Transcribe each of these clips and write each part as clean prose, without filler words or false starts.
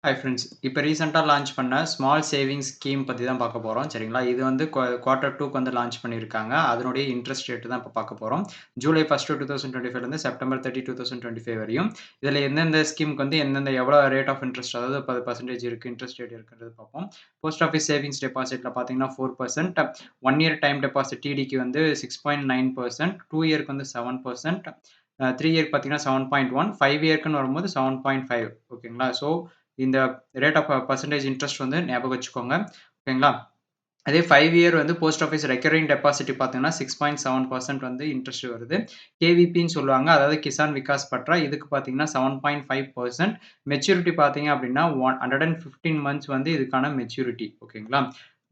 Hi friends. இப்போ ரீசென்ட்டா launch பண்ண ஸ்மால் சேவிங்ஸ் ஸ்கீம் பத்தி தான் பார்க்க போறோம். சரிங்களா? இது வந்து குவார்ட்டர் 2க்கு வந்து லான்ச் பண்ணியிருக்காங்க. அதனுடைய இன்ட்ரெஸ்ட் ரேட் தான் இப்போ பார்க்க போறோம். ஜூலை 1 2025லேருந்து செப்டம்பர் 30 2025 வரையும். இதில எந்தெந்த ஸ்கீம்க்கு வந்து எந்தெந்த எவ்வளோ ரேட் ஆஃப் இன்ட்ரெஸ்ட் அதாவது 10% இருக்கு இன்ட்ரெஸ்ட் ரேட் இருக்குன்றது பார்ப்போம். போஸ்ட் ஆஃபீஸ் சேவிங்ஸ் டெபாசிட்ல பார்த்தீங்கன்னா 4%, 1 இயர் டைம் டெபாசிட் டிடிக்கு வந்து 6.9%, 2 இயர்க்கு வந்து 7%, 3 இயர்க்கு பார்த்தீங்கன்னா 7.1, 5 இயர்க்குன்னு வரும்போது 7.5 ஓகேங்களா? ஸோ இந்த ரேட் ஆஃப் பெர்சன்டேஜ் இன்ட்ரெஸ்ட் வந்து ஞாபகம் வச்சுக்கோங்க. ஓகேங்களா? அதே 5 இயர் வந்து போஸ்ட் ஆஃபீஸ் ரெக்கரிங் டெபாசிட் பார்த்தீங்கன்னா 6.7% வந்து இன்ட்ரெஸ்ட் வருது. கேவிபின்னு சொல்லுவாங்க. அதாவது கிசான் விகாஸ் பட்ரா. இதுக்கு பார்த்தீங்கன்னா 7.5%. மெச்சூரிட்டி பார்த்தீங்க அப்படின்னா 115 மந்த்ஸ் வந்து இதுக்கான மெச்சூரிட்டி. ஓகேங்களா?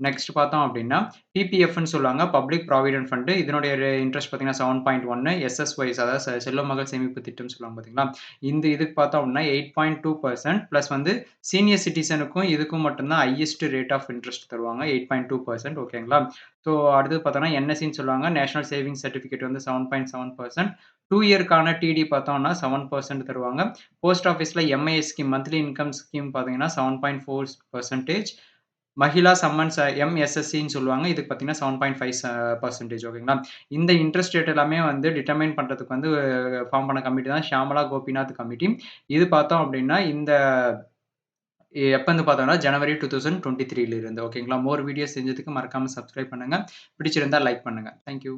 நெக்ஸ்ட் பார்த்தோம் அப்படின்னா, பிபிஎஃப்ன்னு சொல்லுவாங்க. Public provident fund. இதனுடைய இன்ட்ரெஸ்ட் பார்த்தீங்கன்னா 7.1. எஸ்எஸ்ஒய்ஸ் அதாவது செல்வ மகள் சேமிப்பு திட்டம்னு சொல்லுவாங்க பார்த்தீங்களா? இந்த இதுக்கு பார்த்தோம் அப்படின்னா 8.2% பிளஸ் வந்து சீனியர் சிட்டிசனுக்கும் இதுக்கும் மட்டும் தான் ஹையஸ்ட் ரேட் ஆஃப் இன்ட்ரெஸ்ட் தருவாங்க. 8.2% ஓகேங்களா? ஸோ அடுத்தது பார்த்தோம்னா என்எஸ்சின்னு சொல்லுவாங்க. நேஷனல் சேவிங்ஸ் சர்டிஃபிகேட் வந்து 7.7%. 2 இயர்க்கான டிடி பார்த்தோம்னா 7% தருவாங்க. போஸ்ட் ஆஃபீஸ்ல MIS scheme monthly income scheme பார்த்தீங்கன்னா 7.4%. மகிழா சம்மன்ஸ் எம்எஸ்எஸ்சின்னு சொல்லுவாங்க. இதுக்கு பார்த்தீங்கன்னா 7.5% ஓகேங்களா? இந்த இன்ட்ரெஸ்ட் ரேட் எல்லாமே வந்து டிட்டர்மைன் பண்றதுக்கு வந்து ஃபார்ம் பண்ண கமிட்டி தான் ஷியாமளா கோபிநாத் கமிட்டி. இது பார்த்தோம் அப்படின்னா, இந்த எப்பருந்து பார்த்தோம்னா, ஜனவரி 2023 இருந்து ஓகேங்களா? மோர் வீடியோஸ் செஞ்சதுக்கு மறக்காம சப்ஸ்கிரைப் பண்ணுங்க. பிடிச்சிருந்தா லைக் பண்ணுங்க. Thank you.